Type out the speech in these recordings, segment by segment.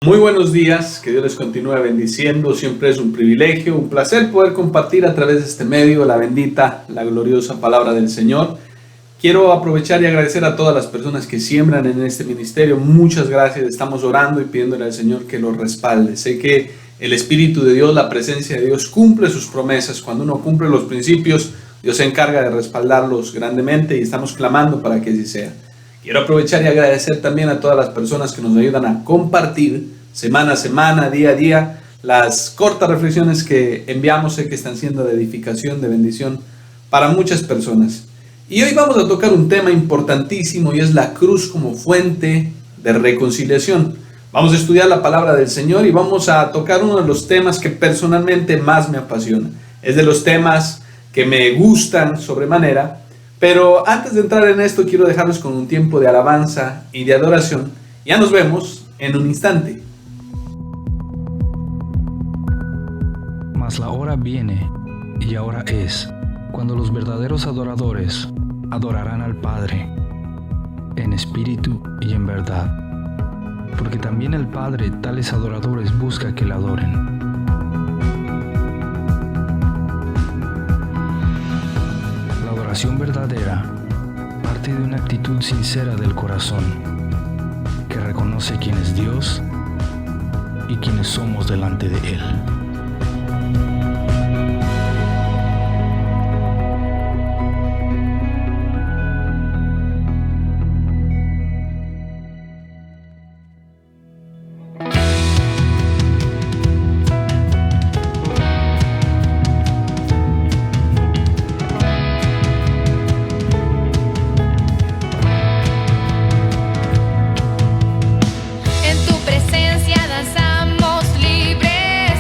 Muy buenos días, que Dios les continúe bendiciendo. Siempre es un privilegio, un placer poder compartir a través de este medio la bendita, la gloriosa palabra del Señor. Quiero aprovechar y agradecer a todas las personas que siembran en este ministerio. Muchas gracias, estamos orando y pidiéndole al Señor que los respalde. Sé que el Espíritu de Dios, la presencia de Dios cumple sus promesas. Cuando uno cumple los principios, Dios se encarga de respaldarlos grandemente y estamos clamando para que así sea. Quiero aprovechar y agradecer también a todas las personas que nos ayudan a compartir semana a semana, día a día, las cortas reflexiones que enviamos. Sé que están siendo de edificación, de bendición para muchas personas. Y hoy vamos a tocar un tema importantísimo y es la cruz como fuente de reconciliación. Vamos a estudiar la palabra del Señor y vamos a tocar uno de los temas que personalmente más me apasiona. Es de los temas que me gustan sobremanera. Pero antes de entrar en esto, quiero dejarlos con un tiempo de alabanza y de adoración. Ya nos vemos en un instante. Mas la hora viene, y ahora es, cuando los verdaderos adoradores adorarán al Padre, en espíritu y en verdad, porque también el Padre tales adoradores busca que le adoren. La adoración verdadera parte de una actitud sincera del corazón, que reconoce quién es Dios y quiénes somos delante de Él. En tu presencia danzamos libres.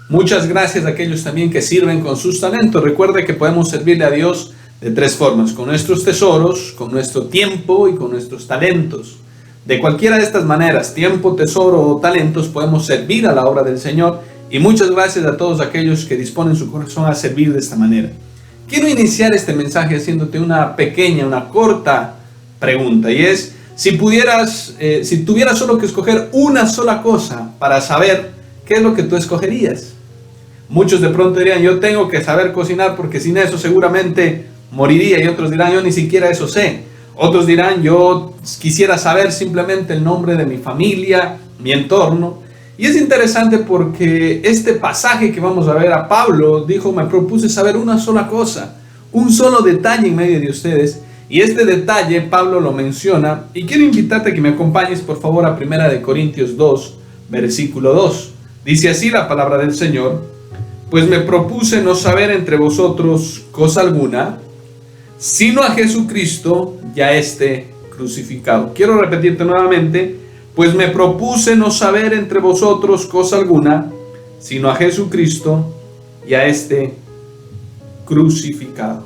Muchas gracias a aquellos también que sirven con sus talentos. Recuerde que podemos servirle a Dios de tres formas: con nuestros tesoros, con nuestro tiempo y con nuestros talentos. De cualquiera de estas maneras, tiempo, tesoro o talentos, podemos servir a la obra del Señor. Y muchas gracias a todos aquellos que disponen su corazón a servir de esta manera. Quiero iniciar este mensaje haciéndote una corta pregunta, y es: si tuvieras solo que escoger una sola cosa para saber, ¿qué es lo que tú escogerías? Muchos de pronto dirían: yo tengo que saber cocinar porque sin eso seguramente moriría. Y otros dirán: yo ni siquiera eso sé. Otros dirán: yo quisiera saber simplemente el nombre de mi familia, mi entorno. Y es interesante porque este pasaje que vamos a ver, a Pablo dijo: me propuse saber una sola cosa, un solo detalle en medio de ustedes. Y este detalle Pablo lo menciona, y quiero invitarte a que me acompañes por favor a 1 Corintios 2, versículo 2. Dice así la palabra del Señor: pues me propuse no saber entre vosotros cosa alguna, sino a Jesucristo y a este crucificado. Quiero repetirte nuevamente: pues me propuse no saber entre vosotros cosa alguna, sino a Jesucristo y a este crucificado.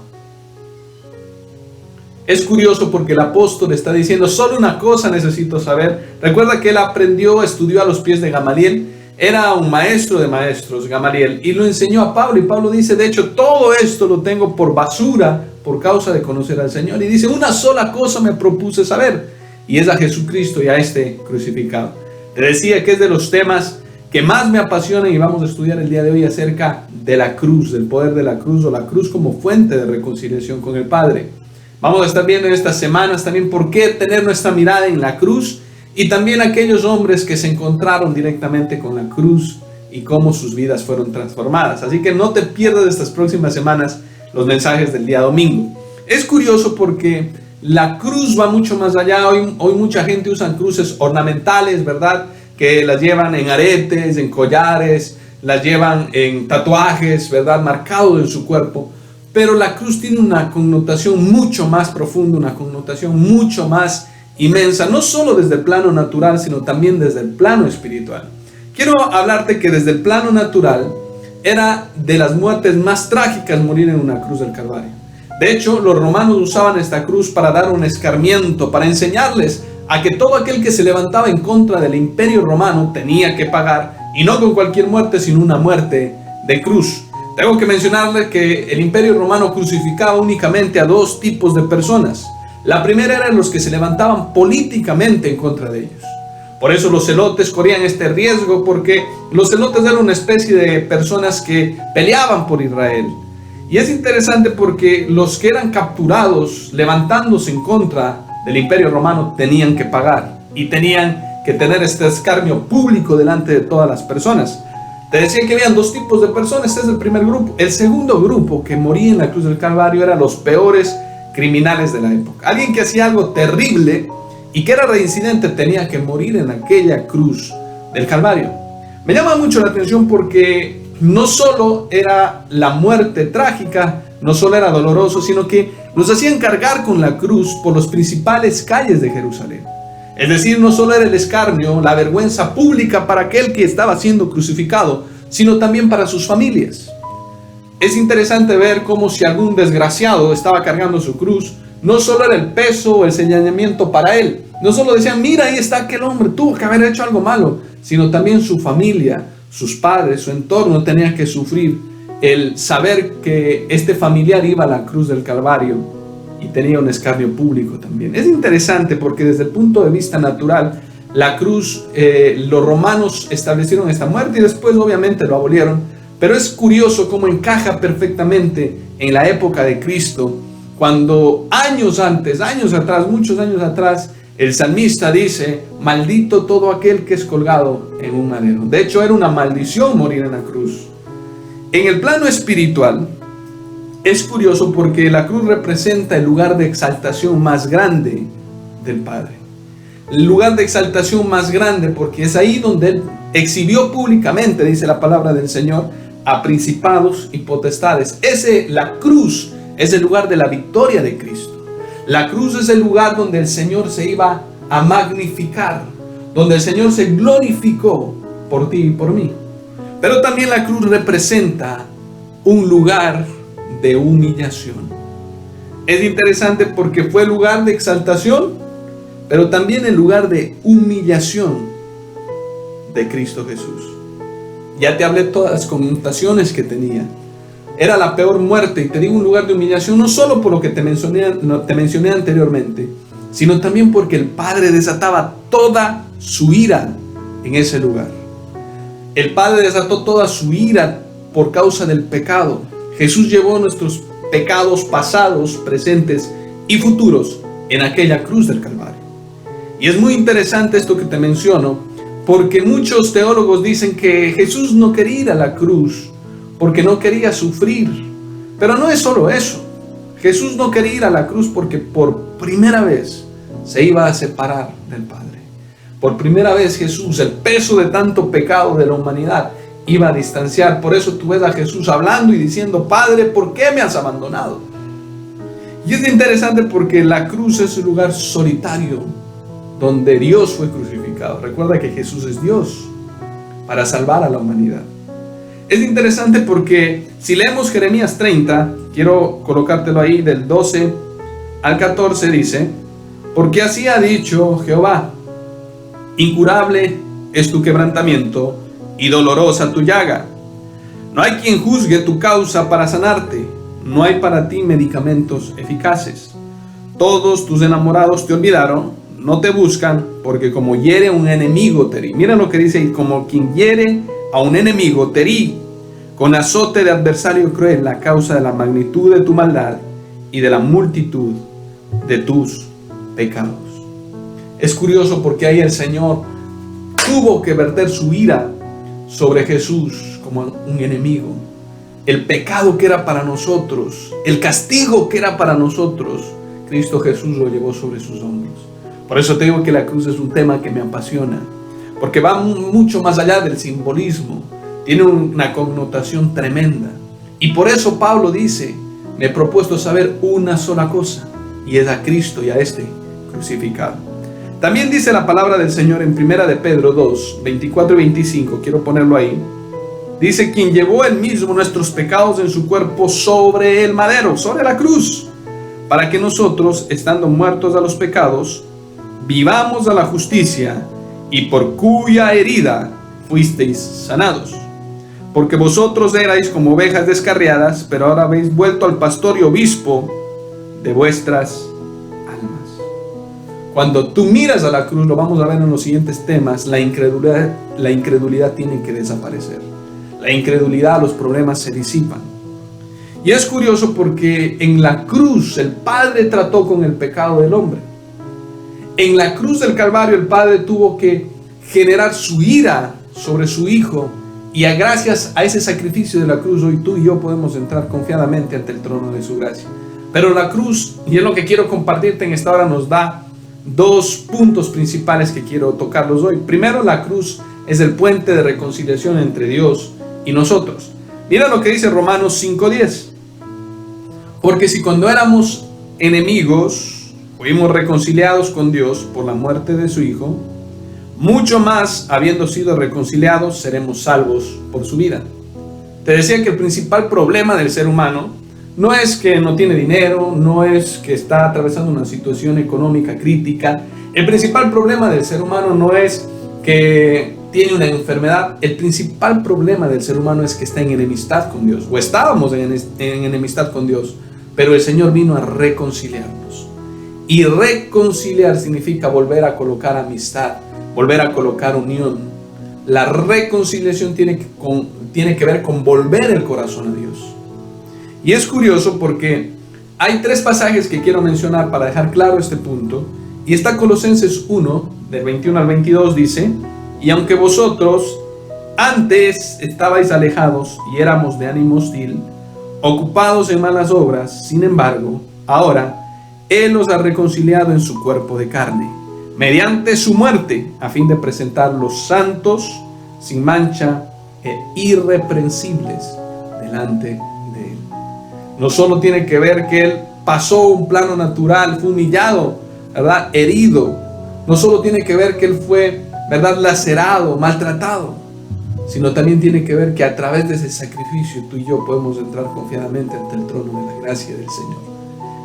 Es curioso porque el apóstol está diciendo: solo una cosa necesito saber. Recuerda que él estudió a los pies de Gamaliel. Era un maestro de maestros, Gamaliel, y lo enseñó a Pablo. Y Pablo dice: de hecho, todo esto lo tengo por basura por causa de conocer al Señor. Y dice: una sola cosa me propuse saber, y es a Jesucristo y a este crucificado. Te decía que es de los temas que más me apasionan, y vamos a estudiar el día de hoy acerca de la cruz, del poder de la cruz, o la cruz como fuente de reconciliación con el Padre. Vamos a estar viendo en estas semanas también por qué tener nuestra mirada en la cruz, y también aquellos hombres que se encontraron directamente con la cruz y cómo sus vidas fueron transformadas. Así que no te pierdas estas próximas semanas los mensajes del día domingo. Es curioso porque la cruz va mucho más allá. Hoy mucha gente usa cruces ornamentales, ¿verdad? Que las llevan en aretes, en collares, las llevan en tatuajes, ¿verdad? Marcados en su cuerpo. Pero la cruz tiene una connotación mucho más profunda, una connotación mucho más inmensa, no solo desde el plano natural, sino también desde el plano espiritual. Quiero hablarte que desde el plano natural era de las muertes más trágicas morir en una cruz del Calvario. De hecho, los romanos usaban esta cruz para dar un escarmiento, para enseñarles a que todo aquel que se levantaba en contra del imperio romano tenía que pagar, y no con cualquier muerte, sino una muerte de cruz. Tengo que mencionarles que el imperio romano crucificaba únicamente a dos tipos de personas. La primera eran los que se levantaban políticamente en contra de ellos. Por eso los celotes corrían este riesgo, porque los celotes eran una especie de personas que peleaban por Israel. Y es interesante porque los que eran capturados levantándose en contra del imperio romano tenían que pagar, y tenían que tener este escarnio público delante de todas las personas. Te decía que habían dos tipos de personas. Este es el primer grupo. El segundo grupo que moría en la cruz del Calvario eran los peores criminales de la época. Alguien que hacía algo terrible y que era reincidente tenía que morir en aquella cruz del Calvario. Me llama mucho la atención porque no solo era la muerte trágica, no solo era doloroso, sino que los hacían cargar con la cruz por las principales calles de Jerusalén. Es decir, no solo era el escarnio, la vergüenza pública para aquel que estaba siendo crucificado, sino también para sus familias. Es interesante ver cómo si algún desgraciado estaba cargando su cruz, no solo era el peso o el señalamiento para él, no solo decían: mira, ahí está aquel hombre, tuvo que haber hecho algo malo, sino también su familia, sus padres, su entorno tenía que sufrir el saber que este familiar iba a la cruz del Calvario y tenía un escarnio público también. Es interesante porque desde el punto de vista natural, la cruz, los romanos establecieron esta muerte y después obviamente lo abolieron, pero es curioso cómo encaja perfectamente en la época de Cristo, cuando muchos años atrás, el salmista dice: maldito todo aquel que es colgado en un madero. De hecho, era una maldición morir en la cruz. En el plano espiritual, es curioso porque la cruz representa el lugar de exaltación más grande del Padre. El lugar de exaltación más grande, porque es ahí donde Él exhibió públicamente, dice la palabra del Señor, a principados y potestades. La cruz es el lugar de la victoria de Cristo. La cruz es el lugar donde el Señor se iba a magnificar, donde el Señor se glorificó por ti y por mí. Pero también la cruz representa un lugar de humillación. Es interesante porque fue lugar de exaltación, pero también el lugar de humillación de Cristo Jesús. Ya te hablé todas las connotaciones que tenía. Era la peor muerte, y te digo un lugar de humillación, no solo por lo que te mencioné anteriormente, sino también porque el Padre desataba toda su ira en ese lugar. El Padre desató toda su ira por causa del pecado. Jesús llevó nuestros pecados pasados, presentes y futuros en aquella cruz del Calvario. Y es muy interesante esto que te menciono, porque muchos teólogos dicen que Jesús no quería ir a la cruz porque no quería sufrir. Pero no es solo eso. Jesús no quería ir a la cruz porque por primera vez se iba a separar del Padre. Por primera vez Jesús, el peso de tanto pecado de la humanidad, iba a distanciar. Por eso tú ves a Jesús hablando y diciendo: Padre, ¿por qué me has abandonado? Y es interesante porque la cruz es un lugar solitario donde Dios fue crucificado. Recuerda que Jesús es Dios para salvar a la humanidad. Es interesante porque si leemos Jeremías 30, quiero colocártelo ahí, del 12 al 14, dice: porque así ha dicho Jehová, incurable es tu quebrantamiento y dolorosa tu llaga. No hay quien juzgue tu causa para sanarte, no hay para ti medicamentos eficaces. Todos tus enamorados te olvidaron, no te buscan, porque como hiere un enemigo te herí. Mira lo que dice ahí: como quien hiere a un enemigo te herí, con azote de adversario cruel, a causa de la magnitud de tu maldad y de la multitud de tus pecados. Es curioso porque ahí el Señor tuvo que verter su ira sobre Jesús como un enemigo. El pecado que era para nosotros, el castigo que era para nosotros, Cristo Jesús lo llevó sobre sus hombros. Por eso te digo que la cruz es un tema que me apasiona, porque va mucho más allá del simbolismo, tiene una connotación tremenda. Y por eso Pablo dice: me he propuesto saber una sola cosa, y es a Cristo y a este crucificado. También dice la palabra del Señor en 1 de Pedro 2, 24 y 25, quiero ponerlo ahí. Dice: quien llevó él mismo nuestros pecados en su cuerpo sobre el madero, sobre la cruz, para que nosotros, estando muertos a los pecados, vivamos a la justicia, y por cuya herida fuisteis sanados. Porque vosotros erais como ovejas descarriadas, pero ahora habéis vuelto al pastor y obispo de vuestras almas. Cuando tú miras a la cruz, lo vamos a ver en los siguientes temas, la incredulidad tiene que desaparecer. La incredulidad, los problemas se disipan. Y es curioso porque en la cruz el Padre trató con el pecado del hombre. En la cruz del Calvario el Padre tuvo que generar su ira sobre su Hijo, y gracias a ese sacrificio de la cruz hoy tú y yo podemos entrar confiadamente ante el trono de su gracia. Pero la cruz, y es lo que quiero compartirte en esta hora, nos da dos puntos principales que quiero tocarlos hoy. Primero, la cruz es el puente de reconciliación entre Dios y nosotros. Mira lo que dice Romanos 5:10. Porque si cuando éramos enemigos fuimos reconciliados con Dios por la muerte de su Hijo, mucho más, habiendo sido reconciliados, seremos salvos por su vida. Te decía que el principal problema del ser humano no es que no tiene dinero, no es que está atravesando una situación económica crítica. El principal problema del ser humano no es que tiene una enfermedad. El principal problema del ser humano es que está en enemistad con Dios, o estábamos en enemistad con Dios, pero el Señor vino a reconciliarnos. Y reconciliar significa volver a colocar amistad, volver a colocar unión. La reconciliación tiene que ver con volver el corazón a Dios. Y es curioso porque hay tres pasajes que quiero mencionar para dejar claro este punto. Y está Colosenses 1, del 21 al 22, dice: y aunque vosotros antes estabais alejados y éramos de ánimo hostil, ocupados en malas obras, sin embargo, ahora Él os ha reconciliado en su cuerpo de carne, mediante su muerte, a fin de presentarlos santos, sin mancha e irreprensibles delante de Él. No solo tiene que ver que Él pasó un plano natural, fue humillado, ¿verdad?, herido. No solo tiene que ver que Él fue, ¿verdad?, lacerado, maltratado, sino también tiene que ver que a través de ese sacrificio tú y yo podemos entrar confiadamente ante el trono de la gracia del Señor.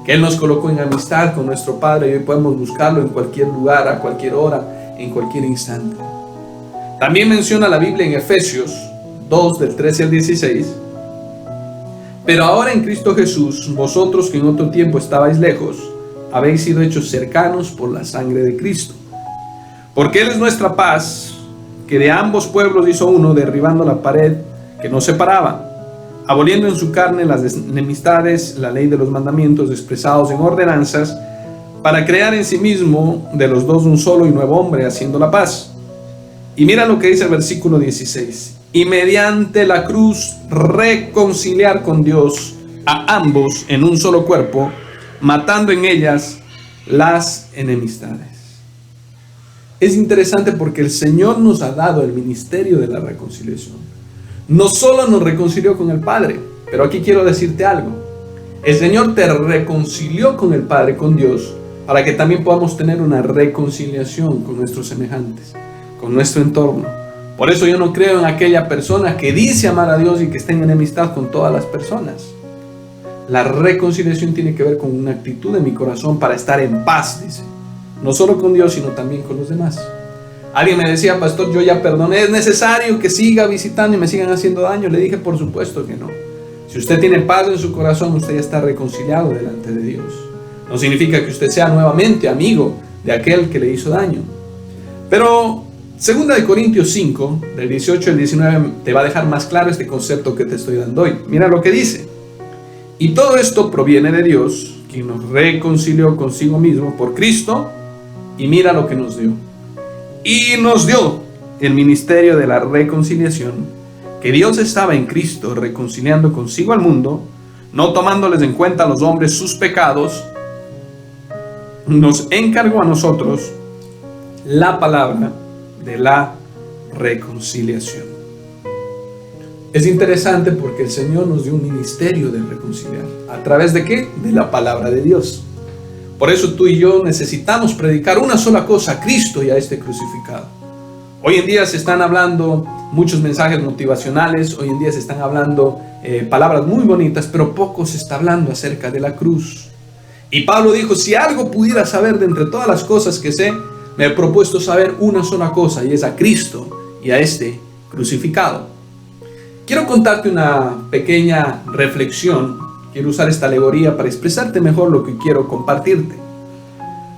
Que Él nos colocó en amistad con nuestro Padre y hoy podemos buscarlo en cualquier lugar, a cualquier hora, en cualquier instante. También menciona la Biblia en Efesios 2, del 13 al 16. Pero ahora en Cristo Jesús, vosotros que en otro tiempo estabais lejos, habéis sido hechos cercanos por la sangre de Cristo. Porque Él es nuestra paz, que de ambos pueblos hizo uno, derribando la pared que nos separaba, aboliendo en su carne las enemistades, la ley de los mandamientos expresados en ordenanzas, para crear en sí mismo de los dos un solo y nuevo hombre, haciendo la paz. Y mira lo que dice el versículo 16. Y mediante la cruz reconciliar con Dios a ambos en un solo cuerpo, matando en ellas las enemistades. Es interesante porque el Señor nos ha dado el ministerio de la reconciliación. No solo nos reconcilió con el Padre, pero aquí quiero decirte algo. El Señor te reconcilió con el Padre, con Dios, para que también podamos tener una reconciliación con nuestros semejantes, con nuestro entorno. Por eso yo no creo en aquella persona que dice amar a Dios y que esté en enemistad con todas las personas. La reconciliación tiene que ver con una actitud de mi corazón para estar en paz, dice. No solo con Dios, sino también con los demás. Alguien me decía, pastor, yo ya perdoné, ¿es necesario que siga visitando y me sigan haciendo daño? Le dije, por supuesto que no. Si usted tiene paz en su corazón, usted ya está reconciliado delante de Dios. No significa que usted sea nuevamente amigo de aquel que le hizo daño. Pero 2 Corintios 5, del 18 al 19, te va a dejar más claro este concepto que te estoy dando hoy. Mira lo que dice. Y todo esto proviene de Dios, quien nos reconcilió consigo mismo por Cristo, y mira lo que nos dio. Y nos dio el ministerio de la reconciliación, que Dios estaba en Cristo reconciliando consigo al mundo, no tomándoles en cuenta a los hombres sus pecados, nos encargó a nosotros la palabra de la reconciliación. Es interesante porque el Señor nos dio un ministerio de reconciliar. ¿A través de qué? De la palabra de Dios. Por eso tú y yo necesitamos predicar una sola cosa, a Cristo y a este crucificado. Hoy en día se están hablando muchos mensajes motivacionales, hoy en día se están hablando palabras muy bonitas, pero poco se está hablando acerca de la cruz. Y Pablo dijo, si algo pudiera saber de entre todas las cosas que sé, me he propuesto saber una sola cosa, y es a Cristo y a este crucificado. Quiero contarte una pequeña reflexión. Quiero usar esta alegoría para expresarte mejor lo que quiero compartirte.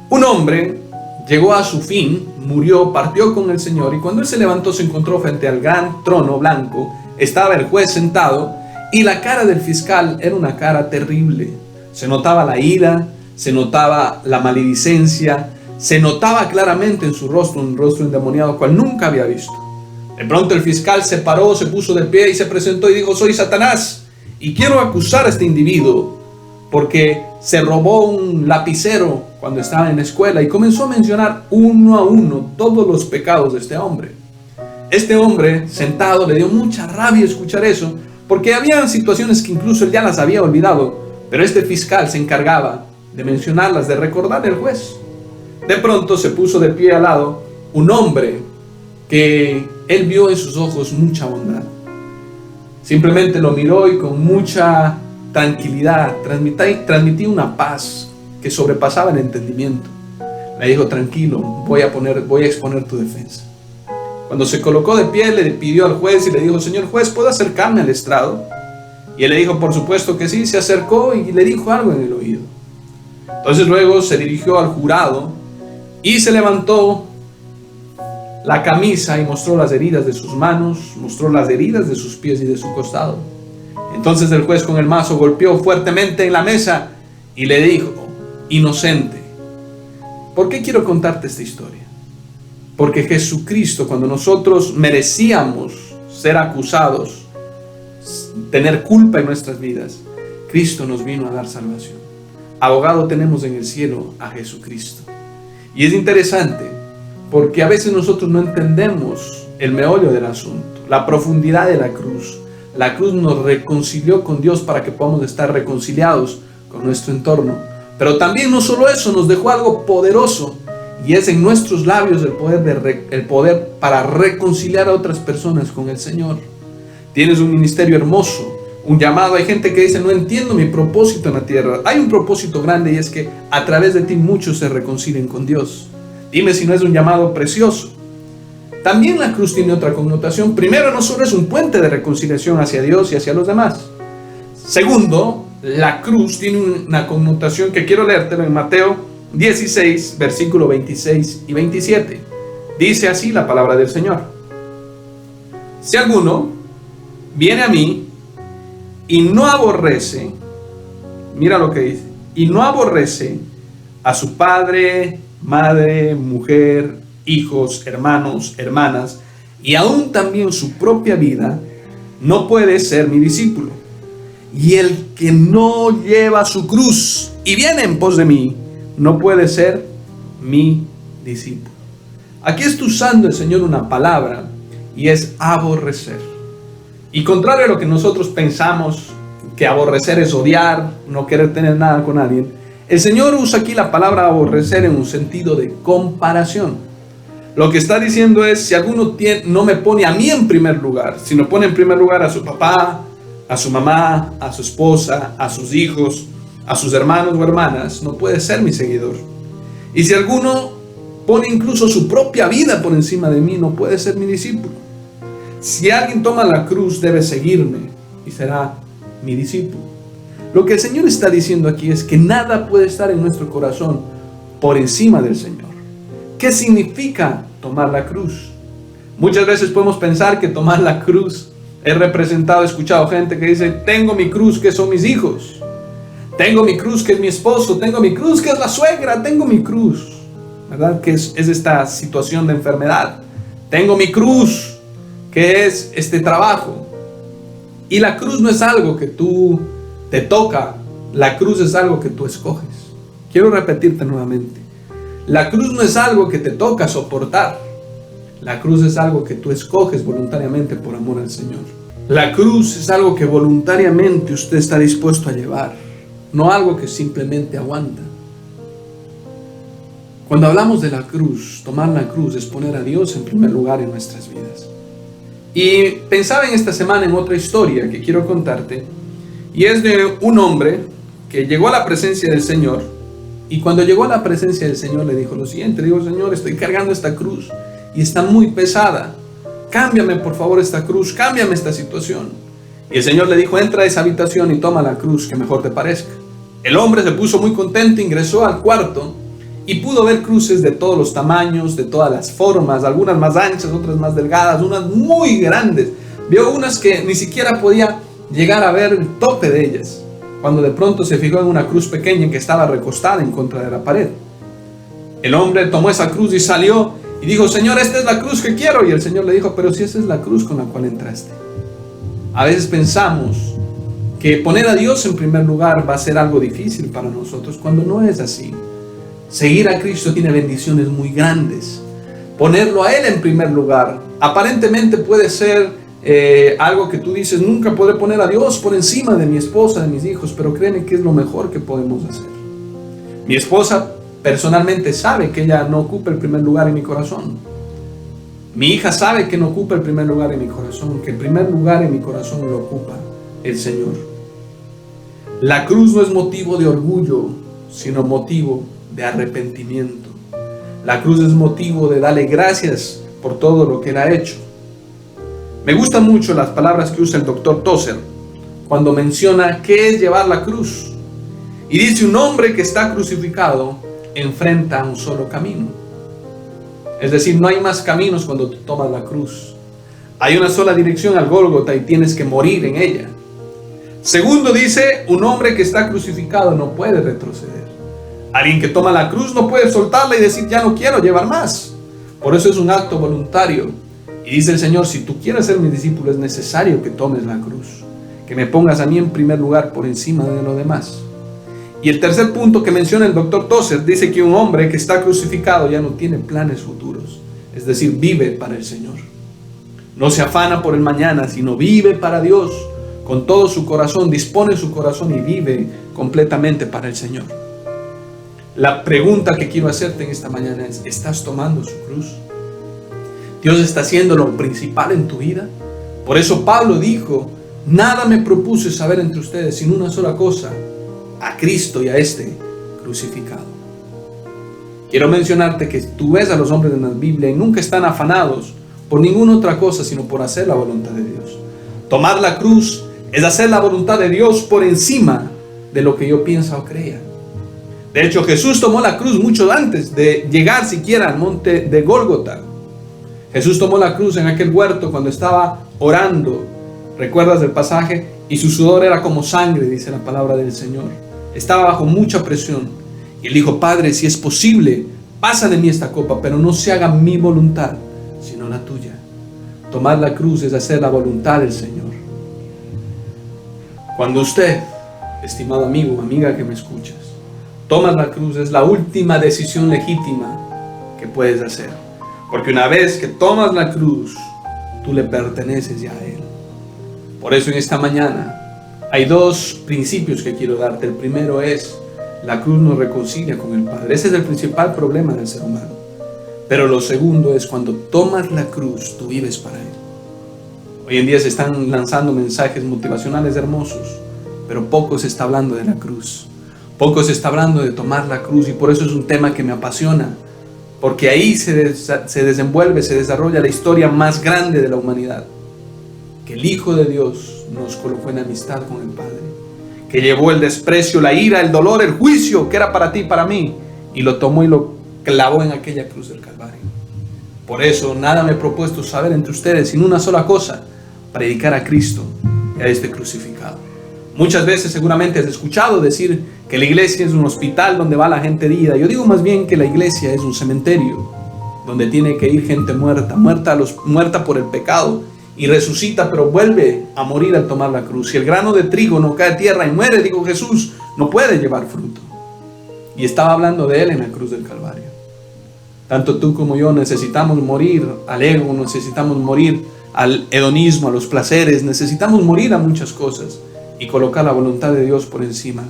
Un hombre llegó a su fin, murió, partió con el Señor, y cuando él se levantó se encontró frente al gran trono blanco. Estaba el juez sentado y la cara del fiscal era una cara terrible. Se notaba la ira, se notaba la maledicencia, se notaba claramente en su rostro un rostro endemoniado cual nunca había visto. De pronto el fiscal se paró, se puso de pie y se presentó y dijo, soy Satanás y quiero acusar a este individuo porque se robó un lapicero cuando estaba en la escuela, y comenzó a mencionar uno a uno todos los pecados de este hombre. Este hombre sentado le dio mucha rabia escuchar eso, porque había situaciones que incluso él ya las había olvidado, pero este fiscal se encargaba de mencionarlas, de recordarle al juez. De pronto se puso de pie al lado un hombre que él vio en sus ojos mucha bondad. Simplemente lo miró y con mucha tranquilidad transmitía una paz que sobrepasaba el entendimiento. Le dijo, tranquilo, voy a exponer tu defensa. Cuando se colocó de pie, le pidió al juez y le dijo, señor juez, ¿puedo acercarme al estrado? Y él le dijo, por supuesto que sí. Se acercó y le dijo algo en el oído. Entonces luego se dirigió al jurado y se levantó la camisa y mostró las heridas de sus manos, mostró las heridas de sus pies y de su costado. Entonces el juez con el mazo golpeó fuertemente en la mesa y le dijo, inocente. ¿Por qué quiero contarte esta historia? Porque Jesucristo, cuando nosotros merecíamos ser acusados, tener culpa en nuestras vidas, Cristo nos vino a dar salvación. Abogado tenemos en el cielo a Jesucristo. Y es interesante porque a veces nosotros no entendemos el meollo del asunto, la profundidad de la cruz. La cruz nos reconcilió con Dios para que podamos estar reconciliados con nuestro entorno. Pero también no solo eso, nos dejó algo poderoso, Y es en nuestros labios el poder para reconciliar a otras personas con el Señor. Tienes un ministerio hermoso, un llamado. Hay gente que dice, no entiendo mi propósito en la tierra. Hay un propósito grande, y es que a través de ti muchos se reconcilien con Dios. Dime si no es un llamado precioso. También la cruz tiene otra connotación. Primero, no solo es un puente de reconciliación hacia Dios y hacia los demás. Segundo, la cruz tiene una connotación que quiero leértelo en Mateo 16, versículo 26 y 27. Dice así la palabra del Señor: si alguno viene a mí y no aborrece, mira lo que dice, y no aborrece a su padre, madre, mujer, hijos, hermanos, hermanas, y aún también su propia vida, no puede ser mi discípulo. Y el que no lleva su cruz y viene en pos de mí, no puede ser mi discípulo. Aquí está usando el Señor una palabra, y es aborrecer. Y contrario a lo que nosotros pensamos, que aborrecer es odiar, no querer tener nada con alguien, el Señor usa aquí la palabra aborrecer en un sentido de comparación. Lo que está diciendo es, si alguno no me pone a mí en primer lugar, sino pone en primer lugar a su papá, a su mamá, a su esposa, a sus hijos, a sus hermanos o hermanas, no puede ser mi seguidor. Y si alguno pone incluso su propia vida por encima de mí, no puede ser mi discípulo. Si alguien toma la cruz, debe seguirme y será mi discípulo. Lo que el Señor está diciendo aquí es que nada puede estar en nuestro corazón por encima del Señor. ¿Qué significa tomar la cruz? Muchas veces podemos pensar que tomar la cruz he escuchado gente que dice, tengo mi cruz que son mis hijos, tengo mi cruz que es mi esposo, tengo mi cruz que es la suegra, tengo mi cruz, ¿verdad? Que es esta situación de enfermedad. Tengo mi cruz que es este trabajo. Y la cruz no es algo que tú te toca, la cruz es algo que tú escoges. Quiero repetirte nuevamente. La cruz no es algo que te toca soportar. La cruz es algo que tú escoges voluntariamente por amor al Señor. La cruz es algo que voluntariamente usted está dispuesto a llevar, no algo que simplemente aguanta. Cuando hablamos de la cruz, tomar la cruz es poner a Dios en primer lugar en nuestras vidas. Y pensaba en esta semana en otra historia que quiero contarte, y es de un hombre que llegó a la presencia del Señor, y cuando llegó a la presencia del Señor le dijo lo siguiente, le dijo, Señor, estoy cargando esta cruz y está muy pesada, cámbiame por favor esta cruz, cámbiame esta situación. Y el Señor le dijo, entra a esa habitación y toma la cruz que mejor te parezca. El hombre se puso muy contento, ingresó al cuarto y pudo ver cruces de todos los tamaños, de todas las formas, algunas más anchas, otras más delgadas, unas muy grandes. Vio unas que ni siquiera podía llegar a ver el tope de ellas, cuando de pronto se fijó en una cruz pequeña que estaba recostada en contra de la pared. El hombre tomó esa cruz y salió y dijo, Señor, esta es la cruz que quiero. Y el Señor le dijo, pero si esa es la cruz con la cual entraste. A veces pensamos que poner a Dios en primer lugar va a ser algo difícil para nosotros, cuando no es así. Seguir a Cristo tiene bendiciones muy grandes. Ponerlo a Él en primer lugar aparentemente puede ser algo que tú dices, nunca podré poner a Dios por encima de mi esposa, de mis hijos, pero créeme que es lo mejor que podemos hacer. Mi esposa personalmente sabe que ella no ocupa el primer lugar en mi corazón. Mi hija sabe que no ocupa el primer lugar en mi corazón, que el primer lugar en mi corazón lo ocupa el Señor. La cruz no es motivo de orgullo, sino motivo de arrepentimiento. La cruz es motivo de darle gracias por todo lo que Él ha hecho. Me gustan mucho las palabras que usa el doctor Tozer cuando menciona qué es llevar la cruz. Y dice, un hombre que está crucificado enfrenta un solo camino. Es decir, no hay más caminos cuando tú tomas la cruz. Hay una sola dirección al Gólgota y tienes que morir en ella. Segundo, dice, un hombre que está crucificado no puede retroceder. Alguien que toma la cruz no puede soltarla y decir, ya no quiero llevar más. Por eso es un acto voluntario. Y dice el Señor, si tú quieres ser mi discípulo, es necesario que tomes la cruz, que me pongas a mí en primer lugar por encima de lo demás. Y el tercer punto que menciona el doctor Tozer, dice que un hombre que está crucificado ya no tiene planes futuros, es decir, vive para el Señor. No se afana por el mañana, sino vive para Dios con todo su corazón, dispone su corazón y vive completamente para el Señor. La pregunta que quiero hacerte en esta mañana es: ¿estás tomando su cruz? ¿Dios está haciendo lo principal en tu vida? Por eso Pablo dijo: nada me propuse saber entre ustedes sino una sola cosa, a Cristo y a este crucificado. Quiero mencionarte que tú ves a los hombres en la Biblia y nunca están afanados por ninguna otra cosa sino por hacer la voluntad de Dios. Tomar la cruz es hacer la voluntad de Dios por encima de lo que yo pienso o creía. De hecho, Jesús tomó la cruz mucho antes de llegar siquiera al monte de Gólgota. Jesús tomó la cruz en aquel huerto cuando estaba orando. ¿Recuerdas el pasaje? Y su sudor era como sangre, dice la palabra del Señor. Estaba bajo mucha presión. Y él dijo: Padre, si es posible, pasa de mí esta copa, pero no se haga mi voluntad, sino la tuya. Tomar la cruz es hacer la voluntad del Señor. Cuando usted, estimado amigo, amiga que me escuchas, tomas la cruz, es la última decisión legítima que puedes hacer. Porque una vez que tomas la cruz, tú le perteneces ya a Él. Por eso en esta mañana hay dos principios que quiero darte. El primero es: la cruz nos reconcilia con el Padre. Ese es el principal problema del ser humano. Pero lo segundo es: cuando tomas la cruz, tú vives para Él. Hoy en día se están lanzando mensajes motivacionales hermosos, pero poco se está hablando de la cruz. Poco se está hablando de tomar la cruz, y por eso es un tema que me apasiona. Porque ahí se desenvuelve, se desarrolla la historia más grande de la humanidad. Que el Hijo de Dios nos colocó en amistad con el Padre. Que llevó el desprecio, la ira, el dolor, el juicio que era para ti y para mí, y lo tomó y lo clavó en aquella cruz del Calvario. Por eso nada me he propuesto saber entre ustedes sino una sola cosa: predicar a Cristo y a este crucificado. Muchas veces seguramente has escuchado decir que la iglesia es un hospital donde va la gente herida. Yo digo más bien que la iglesia es un cementerio donde tiene que ir gente muerta por el pecado, y resucita, pero vuelve a morir al tomar la cruz. Si el grano de trigo no cae a tierra y muere, dijo Jesús, no puede llevar fruto. Y estaba hablando de Él en la cruz del Calvario. Tanto tú como yo necesitamos morir al ego, necesitamos morir al hedonismo, a los placeres, necesitamos morir a muchas cosas y colocar la voluntad de Dios por encima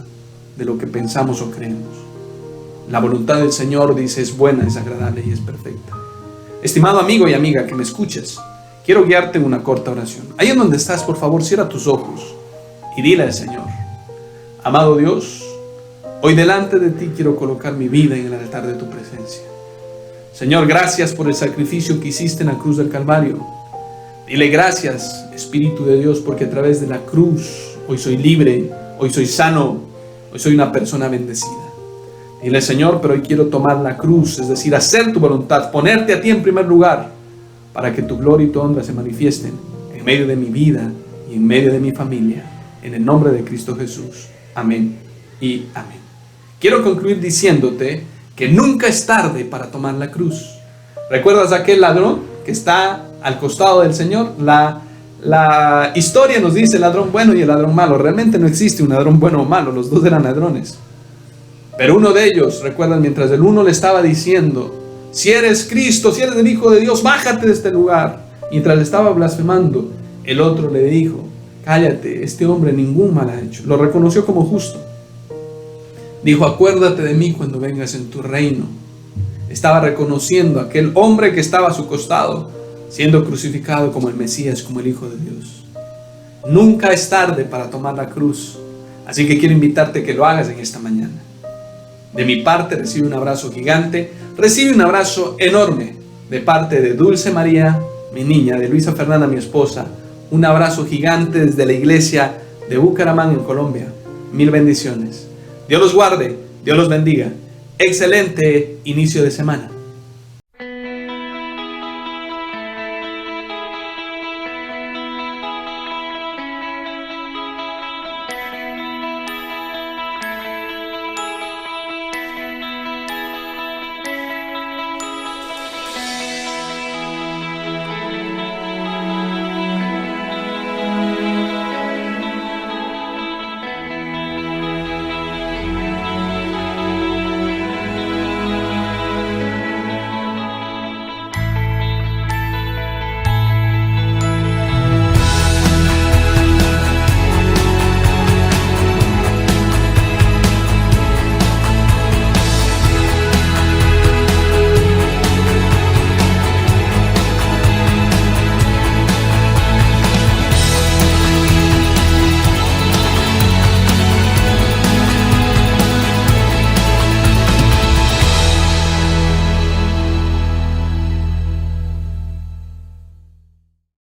de lo que pensamos o creemos. La voluntad del Señor, dice, es buena, es agradable y es perfecta. Estimado amigo y amiga que me escuches, quiero guiarte en una corta oración. Ahí en donde estás, por favor, cierra tus ojos y dile al Señor: amado Dios, hoy delante de ti quiero colocar mi vida en el altar de tu presencia. Señor, gracias por el sacrificio que hiciste en la cruz del Calvario. Dile gracias, Espíritu de Dios, porque a través de la cruz hoy soy libre, hoy soy sano, hoy soy una persona bendecida. Dile: Señor, pero hoy quiero tomar la cruz, es decir, hacer tu voluntad, ponerte a ti en primer lugar, para que tu gloria y tu honra se manifiesten en medio de mi vida y en medio de mi familia. En el nombre de Cristo Jesús. Amén y amén. Quiero concluir diciéndote que nunca es tarde para tomar la cruz. ¿Recuerdas aquel ladrón que está al costado del Señor? La historia nos dice el ladrón bueno y el ladrón malo. Realmente no existe un ladrón bueno o malo, los dos eran ladrones. Pero uno de ellos, recuerdan, mientras el uno le estaba diciendo: si eres Cristo, si eres el Hijo de Dios, bájate de este lugar. Mientras le estaba blasfemando, el otro le dijo: cállate, este hombre ningún mal ha hecho. Lo reconoció como justo. Dijo: acuérdate de mí cuando vengas en tu reino. Estaba reconociendo a aquel hombre que estaba a su costado, siendo crucificado como el Mesías, como el Hijo de Dios. Nunca es tarde para tomar la cruz. Así que quiero invitarte a que lo hagas en esta mañana. De mi parte, recibe un abrazo gigante. Recibe un abrazo enorme de parte de Dulce María, mi niña, de Luisa Fernanda, mi esposa. Un abrazo gigante desde la iglesia de Bucaramanga, en Colombia. Mil bendiciones. Dios los guarde, Dios los bendiga. Excelente inicio de semana.